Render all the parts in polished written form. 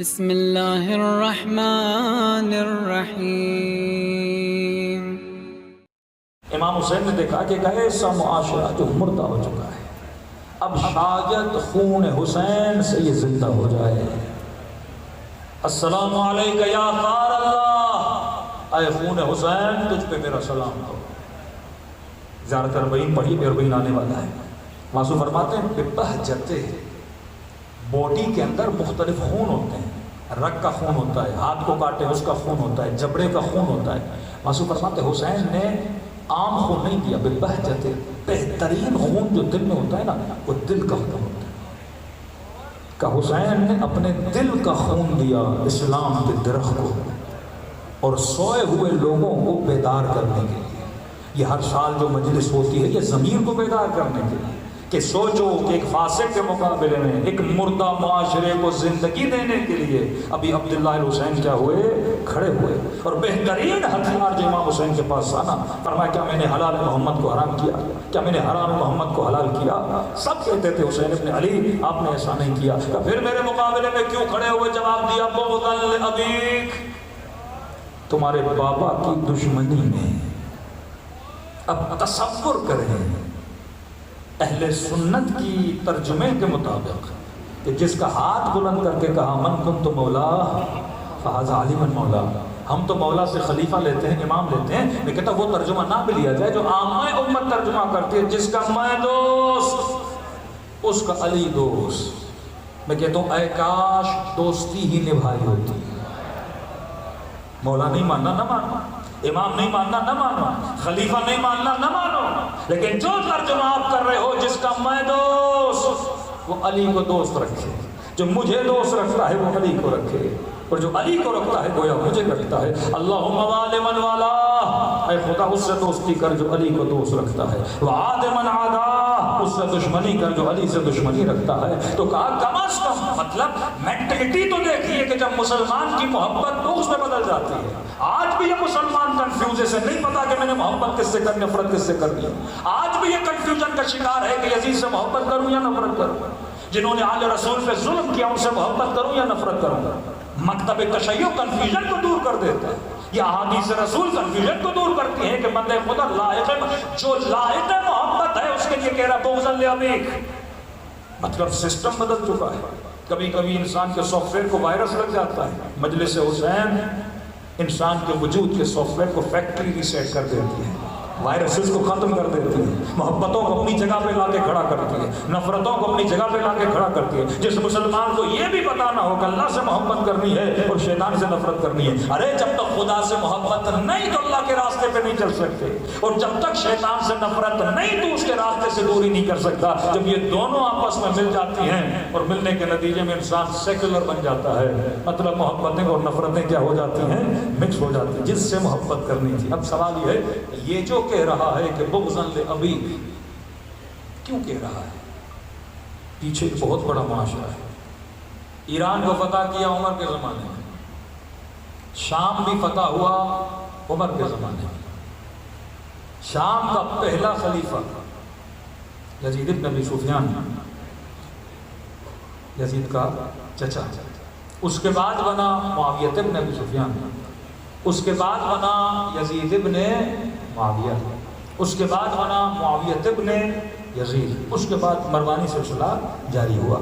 بسم اللہ الرحمن الرحیم۔ امام حسین نے دیکھا کہ ایک ایسا معاشرہ جو مردہ ہو چکا ہے، اب شاید خون حسین سے یہ زندہ ہو جائے۔ السلام علیکہ یا ثار اللہ، اے خون حسین تجھ پہ میرا سلام ہو۔ زیارت اربعین پڑھی، اربعین آنے والا ہے۔ معصوم فرماتے ہیں بہجتے، باڈی کے اندر مختلف خون ہوتے ہیں، رگ کا خون ہوتا ہے، ہاتھ کو کاٹے اس کا خون ہوتا ہے، جبڑے کا خون ہوتا ہے۔ معصوم فرماتے ہیں حسین نے عام خون نہیں دیا، بہجتے، بہترین خون جو دل میں ہوتا ہے نا، وہ دل کا خون ہوتا ہے۔ کہ حسین نے اپنے دل کا خون دیا اسلام کے درخت کو، اور سوئے ہوئے لوگوں کو بیدار کرنے کے لیے۔ یہ ہر سال جو مجلس ہوتی ہے یہ ضمیر کو بیدار کرنے کے لیے کہ سوچو کہ ایک فاسق کے مقابلے میں ایک مردہ معاشرے کو زندگی دینے کے لیے ابھی عبداللہ الحسین کیا ہوئے، کھڑے ہوئے۔ اور بہترین ہتھیار جو امام حسین کے پاس آنا، فرمایا کیا میں نے حلال محمد کو حرام کیا، کیا میں نے حرام محمد کو حلال کیا؟ سب کہتے تھے حسین ابن علی آپ نے ایسا نہیں کیا۔ کہ پھر میرے مقابلے میں کیوں کھڑے ہوئے؟ جواب دیا بغضا لابیک، تمہارے بابا کی دشمنی میں۔ اب تصور کریں اہل سنت کی ترجمے کے مطابق کہ جس کا ہاتھ بلند کر کے کہا من کنت مولا فہذا علی من مولا، ہم تو مولا سے خلیفہ لیتے ہیں، امام لیتے ہیں، میں کہتا وہ ترجمہ نہ بھی لیا جائے جو عامہ امت ترجمہ کرتی ہے، جس کا میں دوست اس کا علی دوست۔ میں کہتا ہوں اے کاش دوستی ہی نبھائی ہوتی۔ مولا نہیں ماننا نہ مانو، امام نہیں ماننا نہ مانو، خلیفہ نہیں ماننا نہ مانو، لیکن جو ترجمہ آپ کر رہے ہو جس کا میں دوست، وہ علی کو دوست رکھے۔ جو مجھے دوست رکھتا ہے وہ علی کو رکھے، اور جو علی کو رکھتا ہے گویا مجھے رکھتا ہے۔ اللہم والی من والا، اے خدا اس سے دوستی کر جو علی کو دوست رکھتا ہے، وعاد من عادا، اس سے دشمنی کر جو علی سے دشمنی رکھتا ہے۔ تو کہا کم از کم، مطلب مینٹلٹی تو دیکھیے کہ جب مسلمان کی محبت دوست میں بدل جاتی ہے۔ آج بھی یہ مسلمان کنفیوز ہے، نہیں پتا کہ میں نے محبت کس سے کرنی، نفرت کس سے کرنی ہے۔ آج بھی یہ کنفیوژن کا شکار ہے کہ یزید سے محبت کروں یا نفرت کروں، جنہوں نے آل رسول پہ ظلم کیا ان سے محبت کروں یا نفرت کروں۔ مکتب تشیع کنفیوژن کو دور کر دیتا ہے، یہ احادیث رسول کنفیوژن کو دور کرتی ہے کہ بندے خدا لائق، جو لائق محبت ہے اس کے لیے کہہ رہا بغضا لابیک۔ مطلب سسٹم بدل چکا ہے۔ کبھی کبھی انسان کے سافٹ ویئر کو وائرس لگ جاتا ہے، مجلس حسین انسان کے وجود کے سافٹ ویئر کو فیکٹری ریسیٹ کر دیتی ہے، وائرسز کو ختم کر دیتی ہے، محبتوں کو اپنی جگہ پہ لا کے کھڑا کرتی ہے، نفرتوں کو اپنی جگہ پہ لا کے کھڑا کرتی ہے۔ جس مسلمان کو یہ بھی پتا نہ ہو کہ اللہ سے محبت کرنی ہے اور شیطان سے نفرت کرنی ہے، ارے جب تک خدا سے محبت نہیں تو اللہ کے راستے پہ نہیں چل سکتے، اور جب تک شیطان سے نفرت نہیں تو اس کے راستے سے دوری نہیں کر سکتا۔ جب یہ دونوں آپس میں مل جاتی ہیں اور ملنے کے نتیجے میں انسان سیکولر بن جاتا ہے، مطلب محبتیں اور نفرتیں کیا ہو جاتی ہیں، مکس ہو جاتی ہیں، جس سے محبت کرنی تھی۔ اب سوال یہ ہے، یہ جو کہہ رہا ہے کہ بغضا لابیک کیوں کہہ رہا ہے؟ پیچھے ایک بہت بڑا معاشرہ ہے۔ ایران کو فتح کیا عمر کے زمانے میں، شام بھی فتح ہوا عمر کے زمانے میں۔ شام کا پہلا خلیفہ یزید بن ابی سفیان، یزید کا چچا، اس کے بعد بنا معاویہ بن ابی سفیان، اس کے بعد بنا یزید بن معاویہ، اس کے بعد بنا معاویہ ابن یزید، اس کے بعد مروانی سلسلہ جاری ہوا۔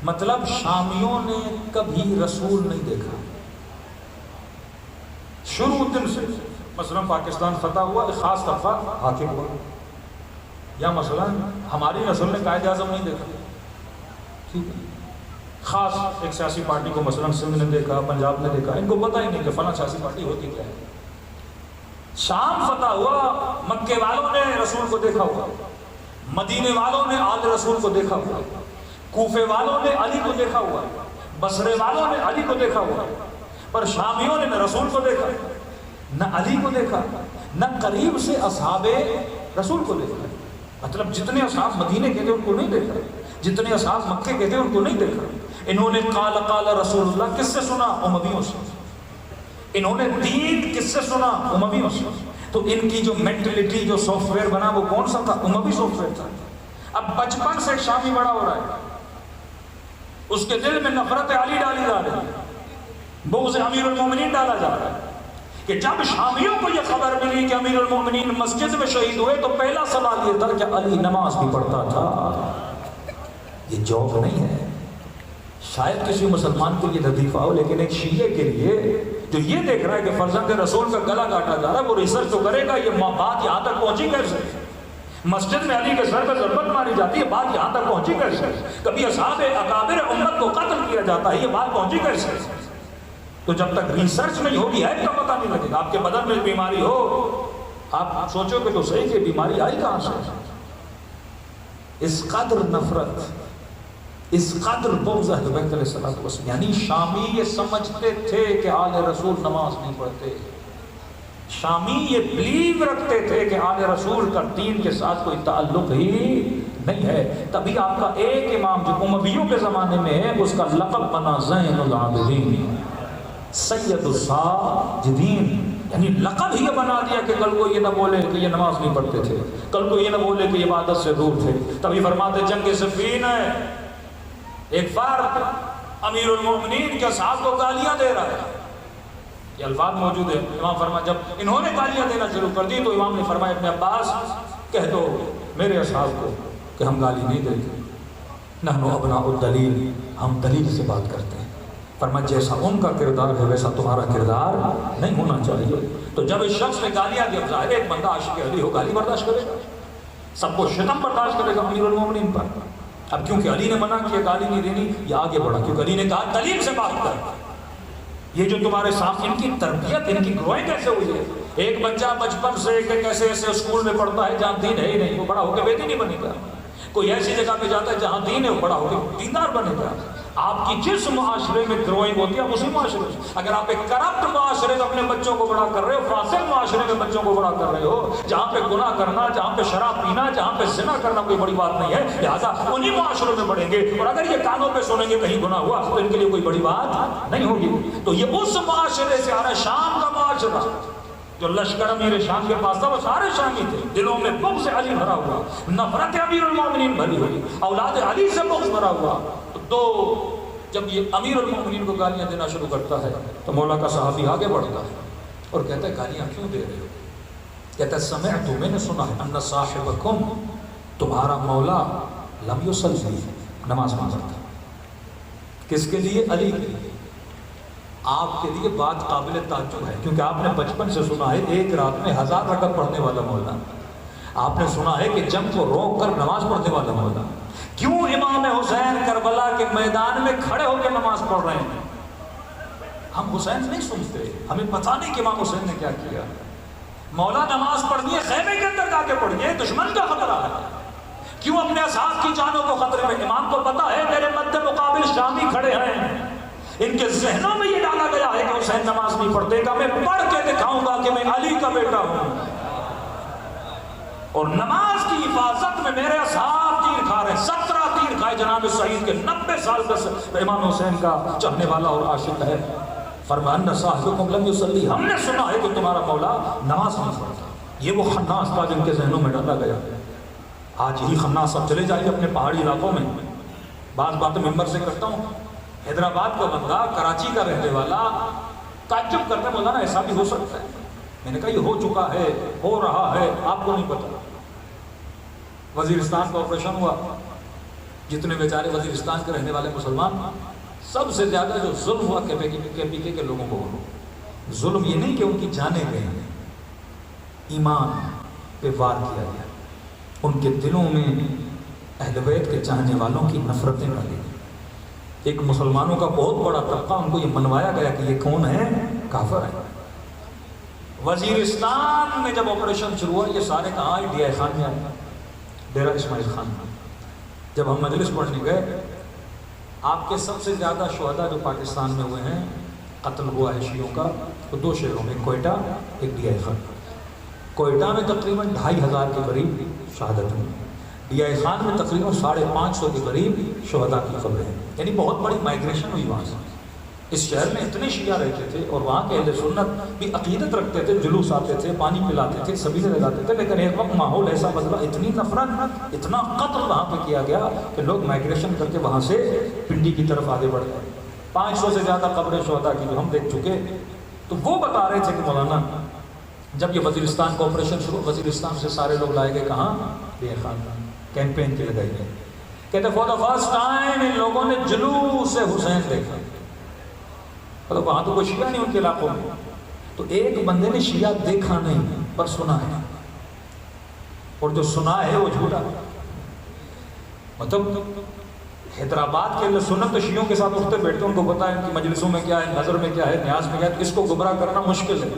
مطلب شامیوں نے کبھی رسول نہیں دیکھا شروع دن سے۔ مثلا پاکستان فتح ہوا، ایک خاص طبقہ حاکم ہوا، یا مثلا ہماری نسل نے قائد اعظم نہیں دیکھا، ٹھیک ہے، خاص ایک سیاسی پارٹی کو مثلا سندھ نے دیکھا، پنجاب نے دیکھا، ان کو پتہ ہی نہیں کہ فلاں سیاسی پارٹی ہوتی کیا ہے۔ شام فتح ہوا، مکے والوں نے رسول کو دیکھا ہوا، مدینے والوں نے آل رسول کو دیکھا ہوا، کوفے والوں نے علی کو دیکھا ہوا، بصرے والوں نے علی کو دیکھا ہوا، پر شامیوں نے نہ رسول کو دیکھا، نہ علی کو دیکھا، نہ قریب سے اصحاب رسول کو دیکھا۔ مطلب جتنے اصحاب مدینے کے تھے ان کو نہیں دیکھا، جتنے اصحاب مکے کے تھے ان کو نہیں دیکھا۔ انہوں نے قال قال رسول اللہ کس سے سنا؟ امویوں سے۔ انہوں نے دین کس سے سنا؟ امویوں سے۔ تو ان کی جو مینٹلٹی، جو سافٹ ویئر بنا وہ کون سا تھا؟ اموی سافٹ ویئر تھا۔ اب بچپن سے شامی بڑا ہو رہا ہے، اس کے دل میں نفرت علی ڈالی جا رہی ہے، بغض امیر المومنین ڈالا جا رہا ہے کہ جب شامیوں کو یہ خبر ملی کہ امیر المومنین مسجد میں شہید ہوئے تو پہلا سوال یہ تھا کہ علی نماز بھی پڑھتا تھا۔ یہ جوک نہیں ہے، شاید کسی مسلمان کے لیے لطیفہ ہو، لیکن ایک شیعہ کے لیے جو یہ دیکھ رہا ہے کہ فرزند رسول کا گلا کاٹا جا رہا ہے، وہ ریسرچ تو کرے گا یہ بات یہاں تک پہنچی کیسے؟ مسجد میں علی کے سر پہ ضربت ماری جاتی ہے، بات یہاں تک پہنچی کیسے؟ کبھی اصحاب اکابر امت کو قتل کیا جاتا ہے، یہ بات پہنچی کیسے؟ تو جب تک ریسرچ نہیں ہوگی ہے کا پتہ نہیں لگے گا۔ آپ کے بدن میں بیماری ہو، آپ سوچو کہ تو صحیح کہ بیماری آئی کہاں سے؟ اس قدر نفرت، اس قدر بغض اہل بیت علیہ الصلوۃ والسلام، یعنی شامی یہ سمجھتے تھے کہ آل رسول نماز نہیں پڑھتے، شامی یہ بلیو رکھتے تھے کہ آل رسول کا دین کے ساتھ کوئی تعلق ہی نہیں ہے۔ تبھی آپ کا ایک امام جو امویوں کے زمانے میں ہے، اس کا لقب بنا زین العابدین، سید الساجدین، یعنی لقب ہی بنا دیا کہ کل کو یہ نہ بولے کہ یہ نماز نہیں پڑھتے تھے، کل کو یہ نہ بولے کہ یہ عبادت سے دور تھے۔ تبھی فرماتے جنگ صفین ہے، ایک فرد امیر المومنین کے صاحب کو گالیاں دے رہا ہے، یہ الفاظ موجود ہے۔ امام فرمایا جب انہوں نے گالیاں دینا شروع کر دی تو امام نے فرمایا ابن عباس کہہ دو میرے اصحاب کو کہ ہم گالی نہیں دیتے، نحن ابناء الدلیل، ہم دلیل سے بات کرتے ہیں۔ فرمایا جیسا ان کا کردار ہے ویسا تمہارا کردار نہیں ہونا چاہیے۔ تو جب اس شخص نے گالیاں دی، ظاہر ہے ایک بندہ عاشق علی ہو گالی برداشت کرے گا، سب کو شتم برداشت کرے گا امیر المومنین پر۔ اب کیونکہ علی نے منع کیا گالی نہیں دینی، یہ آگے بڑھا کیونکہ علی نے کہا دلیل سے بات کر۔ یہ جو تمہارے ساتھ ان کی تربیت، ان کی گروئنگ کیسے ہوئی ہے؟ ایک بچہ بچپن سے کیسے ایسے اسکول میں پڑھتا ہے جہاں دین ہے ہی نہیں، وہ بڑا ہو کے بیدی نہیں بنے گا۔ کوئی ایسی جگہ پہ جاتا ہے جہاں دین ہے، وہ بڑا ہو کے دیندار بنے گا۔ آپ کی جس معاشرے میں گروئنگ ہوتی ہے آپ اسی معاشرے میں، اگر آپ ایک کرپٹ معاشرے میں اپنے بچوں کو بڑا کر رہے ہو، فاسق معاشرے میں بچوں کو بڑا کر رہے ہو، جہاں پہ گناہ کرنا، جہاں پہ شراب پینا، جہاں پہ زنا کرنا کوئی بڑی بات نہیں ہے، لہٰذا انہی معاشروں میں بڑھیں گے۔ اور اگر یہ کانوں پہ سنیں گے کہیں گناہ ہوا تو ان کے لیے کوئی بڑی بات نہیں ہوگی۔ تو یہ اس معاشرے سے آ رہا ہے، شام کا معاشرہ، جو لشکر امیر شام کے پاس تھا وہ سارے شامی تھے، دلوں میں بغض علی بھرا ہوا، نفرت امیر المومنین بھری ہوئی، اولاد علی سے بغض بھرا ہوا۔ تو جب یہ امیر المومنین کو گالیاں دینا شروع کرتا ہے تو مولا کا صحابی آگے بڑھتا ہے اور کہتا ہے گالیاں کیوں دے رہے ہو؟ کہتا ہے سمعت، میں نے سنا ہے ان صاحبکم، تمہارا مولا لم یصلی، نماز نہیں پڑھتا۔ کس کے لیے؟ علی کے لیے۔ آپ کے لیے بات قابل تعجب ہے کیونکہ آپ نے بچپن سے سنا ہے ایک رات میں 1000 رکعت پڑھنے والا مولا، آپ نے سنا ہے کہ جنگ کو روک کر نماز پڑھنے والا مولا۔ کیوں امام حسین کربلا کے میدان میں کھڑے ہو کے نماز پڑھ رہے ہیں؟ ہم حسین نہیں سنتے، ہمیں پتہ نہیں کہ امام حسین نے کیا کیا۔ مولا نماز پڑھنی ہے خیمے کے اندر جا کے پڑھیے، دشمن کا خطرہ ہے، کیوں اپنے اصحاب کی جانوں کو خطرے میں؟ امام کو پتہ ہے میرے مد مقابل شامی کھڑے ہیں، ان کے ذہنوں میں یہ ڈالا گیا ہے کہ حسین نماز نہیں پڑھتے گا، میں پڑھ کے دکھاؤں گا کہ میں علی کا بیٹا ہوں، اور نماز کی حفاظت میں میرے اصحاب تیر کھا رہے ہیں۔ 17 تیر کھائے جناب سعید کے، 90 سال کا امام حسین کا چاہنے والا اور عاشق ہے۔ فرمایا ان صاحبکم لم یصلی، ہم نے سنا ہے کہ تمہارا مولا نماز نہیں پڑھتا۔ یہ وہ خناس تھا جن کے ذہنوں میں ڈالا گیا۔ آج یہی خناس، اب چلے جائیے اپنے پہاڑی علاقوں میں، بعض باتیں ممبر سے کرتا ہوں، حیدرآباد کا بندہ، کراچی کا رہنے والا تعجب کرتا ہے مولانا ایسا بھی ہو سکتا ہے؟ میں نے کہا یہ ہو چکا ہے، ہو رہا ہے، آپ کو نہیں پتا۔ وزیرستان کا آپریشن ہوا، جتنے بیچارے وزیرستان کے رہنے والے مسلمان، سب سے زیادہ جو ظلم ہوا کے پی کے لوگوں کو ہوا۔ ظلم یہ نہیں کہ ان کی جانیں گئیں، ایمان پہ وار کیا گیا، ان کے دلوں میں اہل بیت کے چاہنے والوں کی نفرتیں ڈالی گئی۔ ایک مسلمانوں کا بہت بڑا طبقہ، ان کو یہ منوایا گیا کہ یہ کون ہے؟ کافر ہے۔ وزیرستان میں جب آپریشن شروع ہوا، یہ سارے کہاں آئے؟ ڈی آئی خان میں آئے، ڈیرہ اسماعیل خان میں۔ جب ہم مجلس پڑھنے گئے، آپ کے سب سے زیادہ شہداء جو پاکستان میں ہوئے ہیں، قتل ہوا ہے شیعوں کا، تو 2 شہروں میں، کوئٹہ، ایک ڈی آئی خان۔ کوئٹہ میں تقریباً 2500 کے قریب شہادت ہوئی، ڈی آئی خان میں تقریباً 550 کے قریب شہداء کی خبریں ہیں، یعنی بہت بڑی مائگریشن ہوئی وہاں سے۔ اس شہر میں اتنے شیعہ رہتے تھے اور وہاں کے اہل سنت بھی عقیدت رکھتے تھے، جلوس آتے تھے، پانی پلاتے تھے، سبیلے لگاتے تھے، لیکن ایک وقت ماحول ایسا بدلا، اتنی نفرت، اتنا قتل وہاں پہ کیا گیا کہ لوگ مائگریشن کر کے وہاں سے پنڈی کی طرف آگے بڑھ گئے۔ 500 سے زیادہ قبریں شہداء کی جو ہم دیکھ چکے. تو وہ بتا رہے تھے کہ مولانا جب یہ وزیرستان کا آپریشن شروع، وزیرستان سے سارے لوگ لائے گئے کہاں؟ بے خاندان کیمپین کے لگائی گئے. کہتے فور دا فرسٹ ٹائم ان لوگوں نے جلوس حسین دیکھا. مطلب وہاں تو کوئی شیعہ نہیں ان کے علاقوں میں. تو ایک بندے نے شیعہ دیکھا نہیں پر سنا ہے، اور جو سنا ہے وہ جھوٹا. مطلب حیدرآباد کے اندر سنت تو شیعوں کے ساتھ اٹھتے بیٹھتے، ان کو پتا ہے ان کی مجلسوں میں کیا ہے، نظر میں کیا ہے، نیاز میں کیا ہے. اس کو گمراہ کرنا مشکل ہے.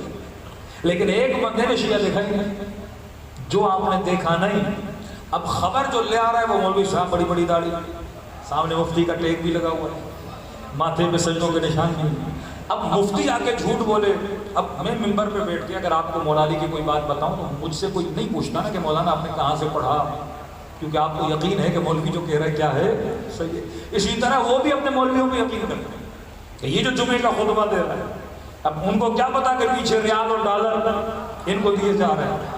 لیکن ایک بندے نے شیعہ دیکھا ہی نہیں، جو آپ نے دیکھا نہیں. اب خبر جو لے آ رہا ہے وہ مولوی صاحب بڑی بڑی داڑھی، سامنے مفتی کا ٹیک بھی لگا ہوا ہے، ماتھے پہ سجدوں کے نشان بھی. اب مفتی آ کے جھوٹ بولے. اب میں ممبر پہ بیٹھ کے اگر آپ کو مولا علی کی کوئی بات بتاؤں تو مجھ سے کوئی نہیں پوچھتا نا کہ مولانا آپ نے کہاں سے پڑھا، کیونکہ آپ کو یقین ہے کہ مولوی جو کہہ رہا ہے کیا ہے، صحیح ہے. اسی طرح وہ بھی اپنے مولویوں پہ یقین کرتے ہیں کہ یہ جو جمعے کا خطبہ دے رہا ہے، اب ان کو کیا پتا کہ پیچھے ریال اور ڈالر ان کو دیے جا رہے ہیں.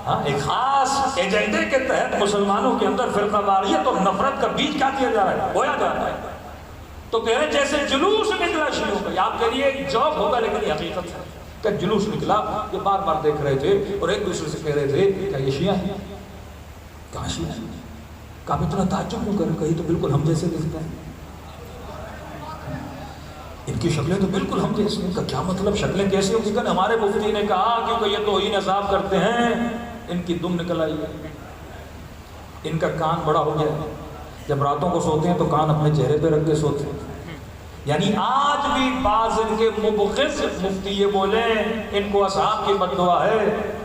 ہاں ایک خاص ایجنڈے کے تحت مسلمانوں کے اندر فرقہ واریت اور نفرت کا بیج کیا کیا جا رہا ہے، بویا جا رہا ہے. تو کہہ رہے جیسے جلوس نکلا شیعوں کا. آپ کہہ رہے ایک جوک ہوگا لیکن یہ حقیقت ہے کہ جلوس نکلا. یہ بار بار دیکھ رہے تھے اور ایک دوسرے سے کہہ رہے تھے کیا یہ شیعہ ہیں؟ کہاں شیعہ ہیں؟ کہا اتنا تعجب کیوں کریں، کہیں تو بالکل ہم جیسے دکھتے ہیں، ان کی شکلیں تو بالکل ہم جیسے ہیں. کیا مطلب شکلیں کیسے ہوگی؟ کہ ہمارے مفتی نے کہا کیونکہ یہ توہین عذاب کرتے ہیں، ان کی دم نکل آئی ہے، ان کا کان بڑا ہو گیا. جب راتوں کو سوتے ہیں تو کان اپنے چہرے پہ رکھ کے سوتے ہیں. یعنی آج بھی بعض ان کے مبغض مفتی یہ بولے ان کو اصحاب کی بد دعا ہے،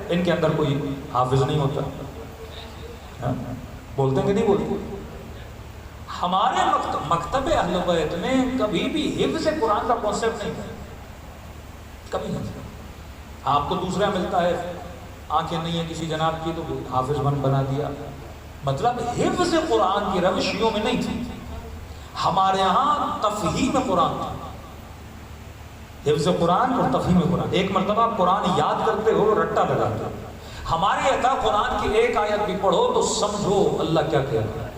ان کے اندر کوئی حافظ نہیں ہوتا. بولتے ہیں کہ نہیں بولتے؟ ہمارے مکتب اہل بیت میں کبھی بھی حفظ قرآن کا کانسیپٹ نہیں تھا، کبھی نہیں تھا. آپ کو دوسرا ملتا ہے آنکھیں نہیں ہیں کسی جناب کی تو حافظ بنا دیا. مطلب حفظ قرآن کی روش شیعوں میں نہیں تھی. ہمارے یہاں تفہیم قرآن تھا، حفظ قرآن اور تفہیم قرآن. ایک مرتبہ آپ قرآن یاد کرتے ہو رٹا لگاتے ہو. ہمارے یہاں تھا قرآن کی ایک آیت بھی پڑھو تو سمجھو اللہ کیا کہہ رہا ہے.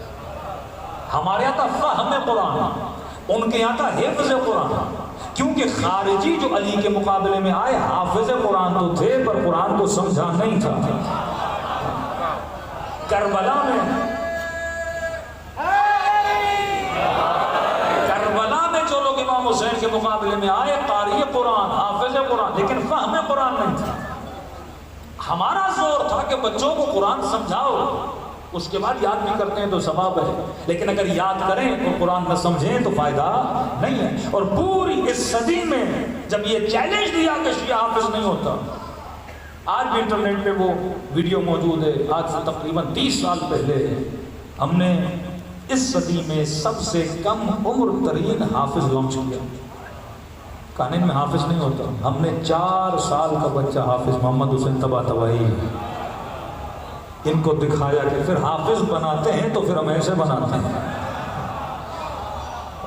ہمارے یہاں تھا فہم قرآن، ان کے یہاں تھا حفظ قرآن. کیونکہ خارجی جو علی کے مقابلے میں آئے حافظ قرآن تو تھے پر قرآن کو سمجھا نہیں تھا. کربلا میں جو لوگ امام حسین کے مقابلے میں آئے قاری قرآن، حافظ قرآن، لیکن فہم قرآن نہیں تھا. ہمارا زور تھا کہ بچوں کو قرآن سمجھاؤ، اس کے بعد یاد بھی کرتے ہیں تو ثواب ہے، لیکن اگر یاد کریں اور قرآن نہ سمجھیں تو فائدہ نہیں ہے. اور پوری اس صدی میں جب یہ چیلنج دیا کہ شیعہ حافظ نہیں ہوتا، آج بھی انٹرنیٹ پہ وہ ویڈیو موجود ہے، آج سے تقریباً 30 سال پہلے ہم نے اس صدی میں سب سے کم عمر ترین حافظ لانچ کیا. قانون میں حافظ نہیں ہوتا. ہم نے 4 سال کا بچہ حافظ محمد حسین طباطبائی ان کو دکھایا کہ پھر حافظ بناتے ہیں تو پھر ہم ایسے بناتے ہیں،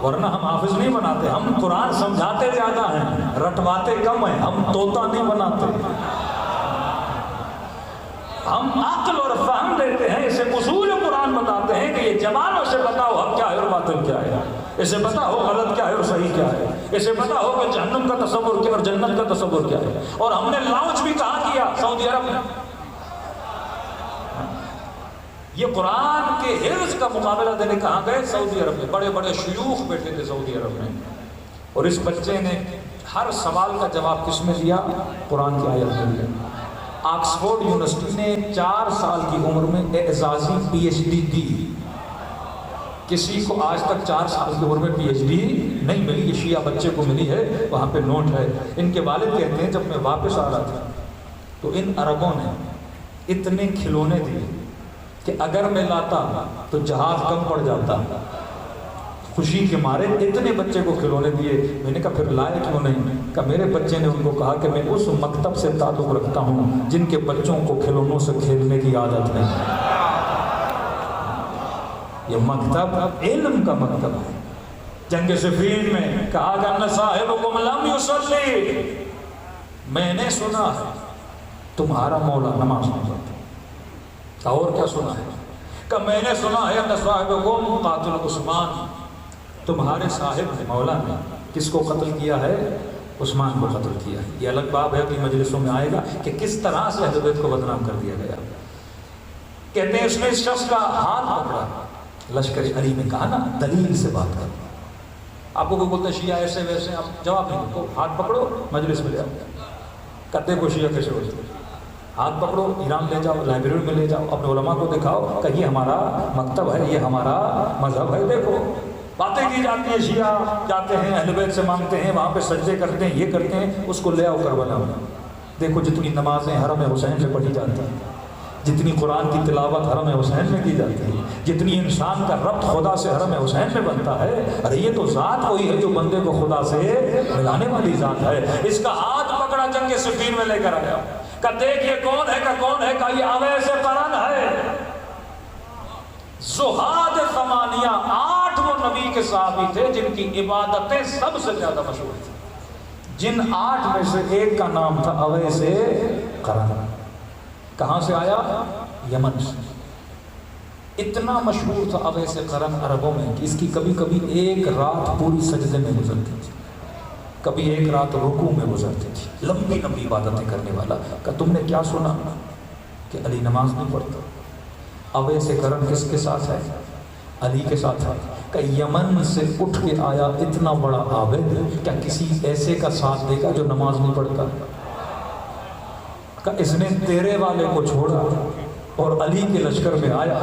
ورنہ ہم حافظ نہیں بناتے. ہم قرآن سمجھاتے زیادہ ہیں، رٹواتے کم ہیں. ہم طوطا نہیں بناتے، ہم عقل اور فہم دیتے ہیں. اسے اصول قرآن بتاتے ہیں کہ یہ جوانوں سے بتاؤ حق کیا ہے اور باطل کیا ہے، اسے پتا ہو غلط کیا ہے اور صحیح کیا ہے، اسے پتا ہو کہ جہنم کا تصور کیا اور جنت کا تصور کیا ہے. اور ہم نے لانچ بھی کہاں کیا؟ سعودی عرب میں. یہ قرآن کے حفظ کا مقابلہ دینے کہاں گئے؟ سعودی عرب میں. بڑے بڑے شیوخ بیٹھے تھے سعودی عرب میں، اور اس بچے نے ہر سوال کا جواب کس میں دیا؟ قرآن کی آیت میں دیا. آکسفورڈ یونیورسٹی نے 4 سال کی عمر میں اعزازی پی ایچ ڈی دی. کسی کو آج تک 4 سال کی عمر میں پی ایچ ڈی نہیں ملی. یہ شیعہ بچے کو ملی ہے، وہاں پہ نوٹ ہے. ان کے والد کہتے ہیں جب میں واپس آ رہا تھا تو ان عربوں نے اتنے کھلونے دیے کہ اگر میں لاتا تو جہاز کم پڑ جاتا. خوشی کے مارے اتنے بچے کو کھلونے دیے. میں نے کہا پھر لائے کیوں نہیں؟ کہ میرے بچے نے ان کو کہا کہ میں اس مکتب سے تعلق رکھتا ہوں جن کے بچوں کو کھلونوں سے کھیلنے کی عادت نہیں. یہ مکتب علم کا مکتب ہے. جنگ صفین میں کہا کہ ان صاحبکم لم یصلی، میں نے سنا ہے تمہارا مولا نماز نہیں پڑھتا. اور کیا سنا ہے؟ کہ میں نے سنا ہے ان صاحبکم قاتل عثمان، تمہارے صاحب نے مولا نے کس کو قتل کیا ہے؟ عثمان کو قتل کیا ہے. یہ الگ باب ہے، اپنی مجلسوں میں آئے گا کہ کس طرح سے اہل بیت کو بدنام کر دیا گیا. کہتے ہیں اس نے اس شخص کا ہاتھ پکڑا. لشکر علی نے کہا نا دلیل سے بات کر. آپ کو کوئی بولتا ہے شیعہ ایسے ویسے، آپ جواب نہیں دو، ہاتھ پکڑو مجلس میں لے آؤ. کہتے کو شیعہ کیسے ہوتے ہیں؟ ہاتھ پکڑو، ایران لے جاؤ، لائبریری میں لے جاؤ، اپنے علماء کو دکھاؤ کہ یہ ہمارا مکتب ہے، یہ ہمارا مذہب ہے. دیکھو باتیں کی جاتی ہیں، شیعہ جاتے ہیں اہل بیت سے مانگتے ہیں، وہاں پہ سجدے کرتے ہیں، یہ کرتے ہیں. اس کو لے آؤ کربلا میں. دیکھو جتنی نمازیں حرم حسین سے پڑھی جاتی ہیں، جتنی قرآن کی تلاوت حرم حسین میں کی جاتی ہے، جتنی انسان کا ربط خدا سے حرم حسین میں بنتا ہے. ارے یہ تو ذات وہی ہے جو بندے کو خدا سے ملانے والی ذات ہے. اس کا ہاتھ پکڑا جنگ صفین میں لے کر آیا. کہ دیکھ یہ کون ہے، کہ کون ہے، کہ یہ اویس قرن ہے. زہاد ثمانیہ، 8 وہ نبی کے صحابی تھے جن کی عبادتیں سب سے زیادہ مشہور تھیں. جن 8 میں سے ایک کا نام تھا اویس قرن. کہاں سے آیا؟ یمن سے. اتنا مشہور تھا اویس قرن عربوں میں کہ اس کی کبھی کبھی ایک رات پوری سجدے میں گزرتی تھی، کبھی ایک رات رکوع میں گزرتی تھی. لمبی لمبی عبادتیں کرنے والا. کہ تم نے کیا سنا کہ علی نماز نہیں پڑھتا؟ اویس قرن کس کے ساتھ ہے؟ علی کے ساتھ ہے. کہ یمن سے اٹھ کے آیا اتنا بڑا عابد، کیا کسی ایسے کا ساتھ دے گا جو نماز نہیں پڑھتا؟ کہ اس نے تیرے والے کو چھوڑا اور علی کے لشکر میں آیا.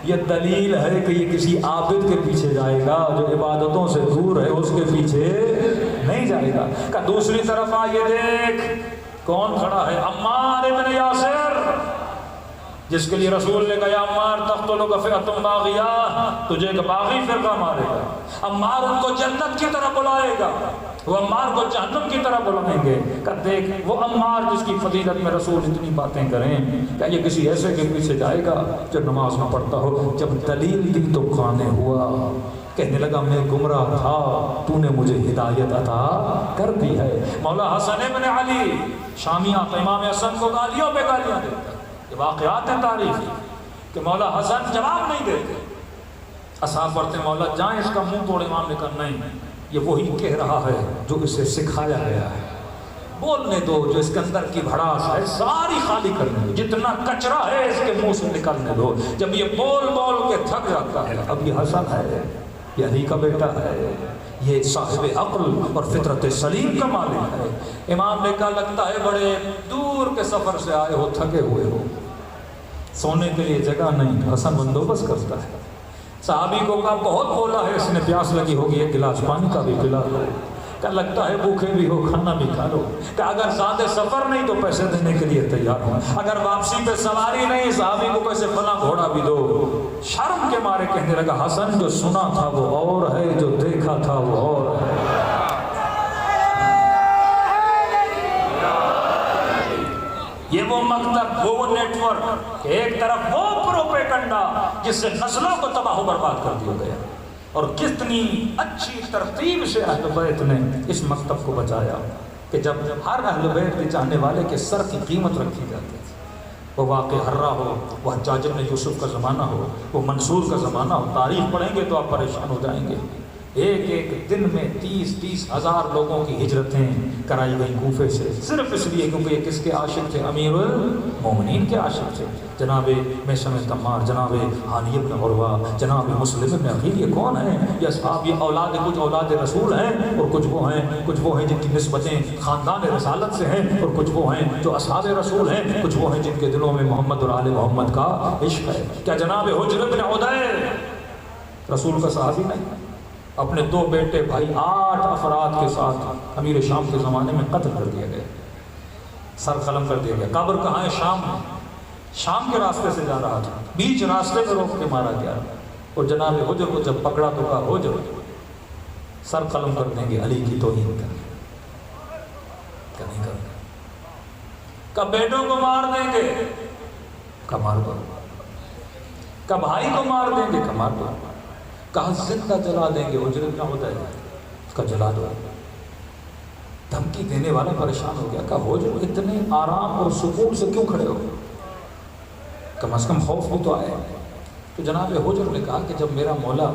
یہ دلیل ہے کہ یہ کسی عابد کے پیچھے جائے گا جو عبادتوں سے دور ہے، اس کے پیچھے نہیں جائے گا. کہ دوسری طرف آئیے دیکھ کون کھڑا ہے؟ عمار ابن یاسر، جس کے لیے رسول نے کہا یا عمار تقتلک فئۃ باغیہ، تجھے ایک باغی فرقہ مارے گا. عمار ان کو جنت کی طرف بلائے گا، وہ عمار کو جہنم کی طرف بلائیں گے. کہ دیکھ وہ عمار جس کی فضیلت میں رسول اتنی باتیں کریں، کہ یہ کسی ایسے کے پیچھے جائے گا جو نماز نہ پڑھتا ہو. جب دلیل دی تو قانے ہوا، کہنے لگا میں گمراہ تھا، تو نے مجھے ہدایت عطا کر دی ہے. مولا حسن ابن علی شامی آقا امام حسن کو گالیوں پہ گالیاں دیتا. یہ واقعات ہیں تاریخی کہ مولا حسن جواب نہیں دیتے. اصحاب پڑھتے مولا جائیں اس کا منہ توڑ. امام نے کہا نہیں، یہ وہی کہہ رہا ہے جو اسے سکھایا گیا ہے. بولنے دو، جو اس کے اندر کی بھڑاس ہے ساری خالی کرنے دو، جتنا کچرا ہے اس کے منہ سے نکالنے دو. جب یہ بول بول کے تھک جاتا ہے، اب یہ حسن ہے، یہ علی کا بیٹا ہے، یہ صاحب عقل اور فطرت سلیم کا مالک ہے. امام نے کہا لگتا ہے بڑے دور کے سفر سے آئے ہو، تھکے ہوئے ہو، سونے کے لیے جگہ نہیں. حسن بندوبست کرتا ہے. صحابی کو کہا بہت بولا ہے، اس نے پیاس لگی ہوگی، ایک گلاس پانی کا بھی پلا لو. کہ لگتا ہے بھوکے بھی ہو، کھانا بھی کھا لو. کہ اگر سادے سفر نہیں تو پیسے دینے کے لیے تیار ہوں، اگر واپسی پہ سواری نہیں صحابی کو پیسے فلاں گھوڑا بھی دو. شرم کے مارے کہنے لگا حسن جو سنا تھا وہ اور ہے، جو دیکھا تھا وہ اور ہے. یہ وہ مکتب، وہ نیٹ ورک، ایک طرف وہ پروپیگنڈا جس سے نسلوں کو تباہ و برباد کر دیا گیا، اور کتنی اچھی ترتیب سے اہل بیت نے اس مکتب کو بچایا کہ جب ہر اہل بیت کے چاہنے والے کے سر کی قیمت رکھی جاتی تھی. وہ واقع حرہ ہو، وہ حجاج بن یوسف کا زمانہ ہو، وہ منصور کا زمانہ ہو، تاریخ پڑھیں گے تو آپ پریشان ہو جائیں گے. ایک ایک دن میں 30-30 ہزار لوگوں کی ہجرتیں کرائی گئی کوفے سے، صرف اس لیے کیونکہ یہ کس کے عاشق تھے؟ امیر المومنین کے عاشق تھے. جناب میثم تمار، جناب ہانی بن عروہ، جناب مسلم بن عقیل. یہ کون ہیں؟ یہ اصحاب، یہ اولاد، کچھ اولاد رسول ہیں اور کچھ وہ ہیں جن کی نسبتیں خاندان رسالت سے ہیں، اور کچھ وہ ہیں جو اصحاب رسول ہیں، کچھ وہ ہیں جن کے دلوں میں محمد اور آل محمد کا عشق ہے. کیا جناب حجر بن عدیر رسول کا صحابی نہیں؟ اپنے 2 بیٹے بھائی 8 افراد کے ساتھ امیر شام کے زمانے میں قتل کر دیا گیا، سر قلم کر دیا گیا. قبر کہاں ہے؟ شام میں. شام کے راستے سے جا رہا تھا، بیچ راستے میں روک کے مارا گیا. اور جناب حجر کو جب پکڑا تو کہا حجر سر قلم کر دیں گے، علی کی توہین کریں گے. کیا نہیں کریں گے؟ کہ بیٹوں کو مار دیں گے، کہ مار دو. کہ بھائی کو مار دیں گے، کہ مار دو. کہا زندہ جلا دیں گے. حجر کیا ہوتا ہے؟ اس کا جلا دو. دھمکی دینے والا پریشان ہو گیا. کہا حجر اتنے آرام اور سکون سے کیوں کھڑے ہو؟ کم از کم خوف بھی تو آئے. تو جناب حجر نے کہا کہ جب میرا مولا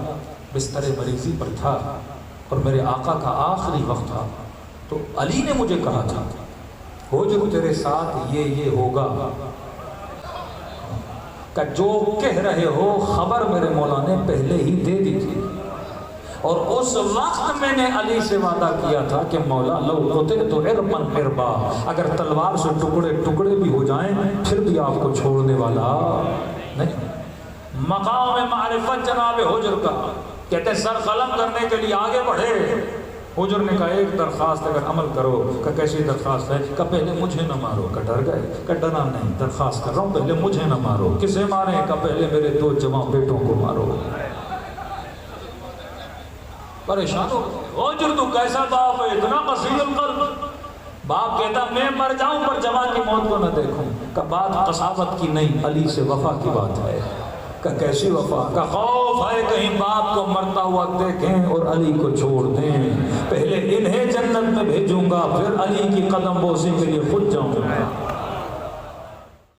بستر مریضی پر تھا اور میرے آقا کا آخری وقت تھا، تو علی نے مجھے کہا تھا حجر تیرے ساتھ یہ ہوگا، کہ جو کہہ رہے ہو خبر میرے مولا نے پہلے ہی دے دی تھی، اور اس وقت میں نے علی سے وعدہ کیا تھا کہ مولا لو قطعت عربا عربا، اگر تلوار سے ٹکڑے ٹکڑے بھی ہو جائیں پھر بھی آپ کو چھوڑنے والا نہیں۔ مقام معرفت جناب حجر کا، کہتے ہیں سر قلم کرنے کے لیے آگے بڑھے، حجر نے کہا ایک درخواست اگر عمل کرو، کہ کیسی درخواست ہے؟ کہ پہلے مجھے نہ مارو۔ کہ ڈر گئے؟ کہ ڈرنا نہیں، درخواست کر رہا ہوں پہلے مجھے نہ مارو۔ کسے ماریں؟ کہ پہلے میرے 2 جوان بیٹوں کو مارو۔ پریشان ہو حجر، تو کیسا باپ ہے اتنا قصیر القلب؟ باپ کہتا میں مر جاؤں پر جوان کی موت کو نہ دیکھوں۔ کہ بات قساوت کی نہیں، علی سے وفا کی بات ہے۔ کہ کیسی وفا؟ کا خوف ہے کہیں باپ کو مرتا ہوا دیکھیں اور علی کو چھوڑ دیں، پہلے انہیں جنت میں بھیجوں گا پھر علی کی قدم بوسی کے لیے خود جاؤں گا۔